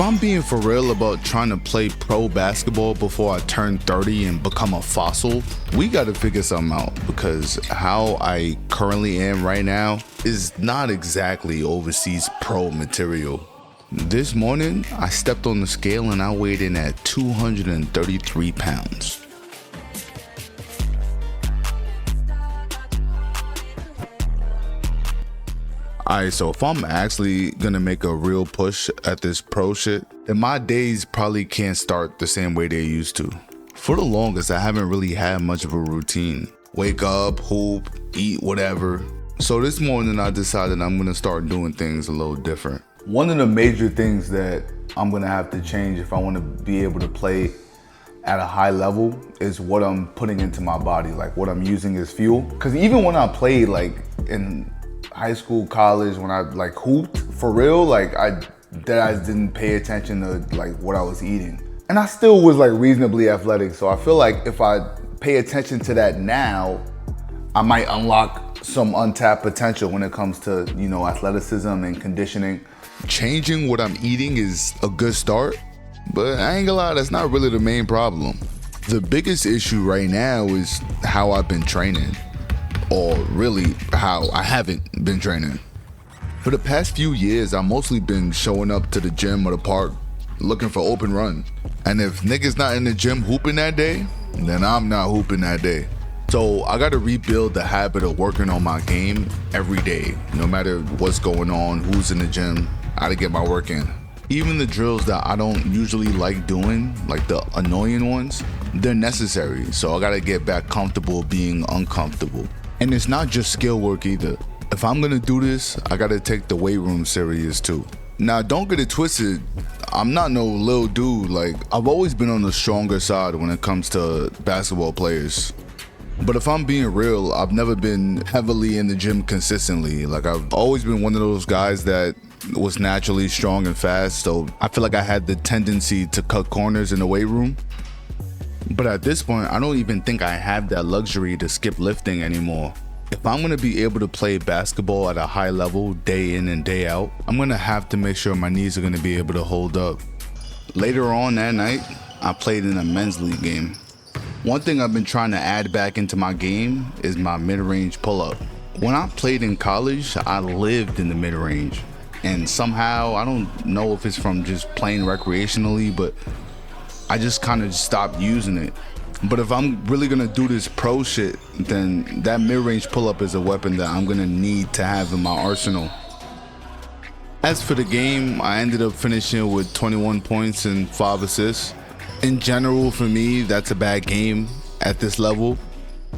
If I'm being for real about trying to play pro basketball before I turn 30 and become a fossil, we gotta figure something out, because how I currently am right now is not exactly overseas pro material. This morning, I stepped on the scale and I weighed in at 233 pounds. Alright, so if I'm actually gonna make a real push at this pro shit, then my days probably can't start the same way they used to. For the longest, I haven't really had much of a routine. Wake up, hoop, eat whatever. So this morning I decided I'm gonna start doing things a little different. One of the major things that I'm gonna have to change if I wanna be able to play at a high level is what I'm putting into my body, like what I'm using as fuel. Cause even when I played like in high school, college, when I like hooped for real, like I didn't pay attention to like what I was eating. And I still was like reasonably athletic. So I feel like if I pay attention to that now, I might unlock some untapped potential when it comes to, you know, athleticism and conditioning. Changing what I'm eating is a good start, but I ain't gonna lie, that's not really the main problem. The biggest issue right now is how I've been training. Or really how I haven't been training. For the past few years, I've mostly been showing up to the gym or the park looking for open run. And if niggas not in the gym hooping that day, then I'm not hooping that day. So I gotta rebuild the habit of working on my game every day. No matter what's going on, who's in the gym, I gotta get my work in. Even the drills that I don't usually like doing, like the annoying ones, they're necessary. So I gotta get back comfortable being uncomfortable. And it's not just skill work either. If I'm gonna do this, I gotta take the weight room serious too. Now, don't get it twisted. I'm not no little dude. Like, I've always been on the stronger side when it comes to basketball players. But if I'm being real, I've never been heavily in the gym consistently. Like, I've always been one of those guys that was naturally strong and fast. So I feel like I had the tendency to cut corners in the weight room. But at this point, I don't even think I have that luxury to skip lifting anymore. If I'm gonna be able to play basketball at a high level day in and day out, I'm gonna have to make sure my knees are gonna be able to hold up. Later on that night, I played in a men's league game. One thing I've been trying to add back into my game is my mid-range pull-up. When I played in college, I lived in the mid-range. And somehow, I don't know if it's from just playing recreationally, but I just kind of stopped using it. But if I'm really gonna do this pro shit, then that mid-range pull-up is a weapon that I'm gonna need to have in my arsenal. As for the game, I ended up finishing with 21 points and 5 assists. In general, for me, that's a bad game at this level.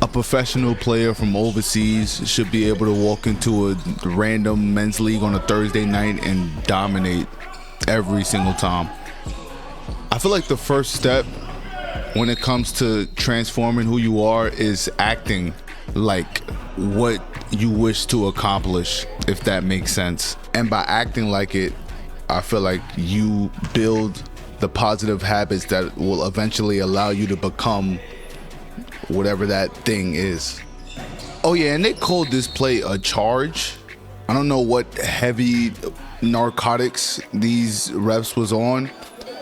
A professional player from overseas should be able to walk into a random men's league on a Thursday night and dominate every single time. I feel like the first step when it comes to transforming who you are is acting like what you wish to accomplish, if that makes sense. And by acting like it, I feel like you build the positive habits that will eventually allow you to become whatever that thing is. Oh yeah, and they called this play a charge. I don't know what heavy narcotics these refs was on,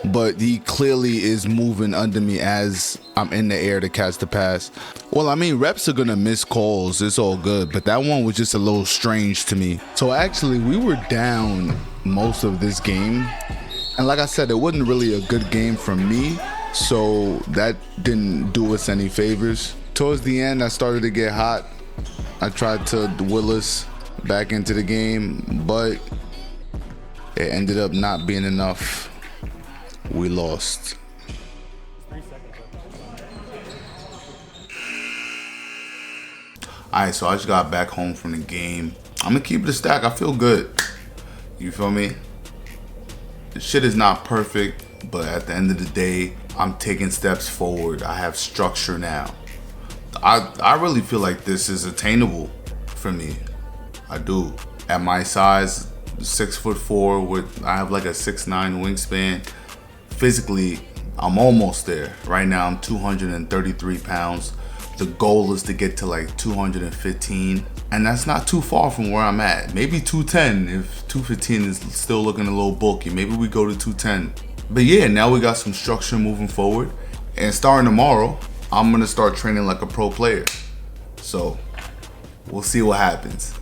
but he clearly is moving under me as I'm in the air to catch the pass. Well, I mean, reps are gonna miss calls, it's all good, but that one was just a little strange to me. So actually, we were down most of this game, and like I said, it wasn't really a good game for me, so that didn't do us any favors. Towards the end, I started to get hot. I tried to will us back into the game, but it ended up not being enough. We lost. Alright, so I just got back home from the game. I'm gonna keep it a stack. I feel good. You feel me? The shit is not perfect, but at the end of the day, I'm taking steps forward. I have structure now. I really feel like this is attainable for me. I do. At my size, 6'4", I have like a 6'9" wingspan. Physically, I'm almost there. Right now, I'm 233 pounds. The goal is to get to like 215, and that's not too far from where I'm at. Maybe 210 if 215 is still looking a little bulky. Maybe we go to 210. But yeah, now we got some structure moving forward, and starting tomorrow, I'm gonna start training like a pro player. So we'll see what happens.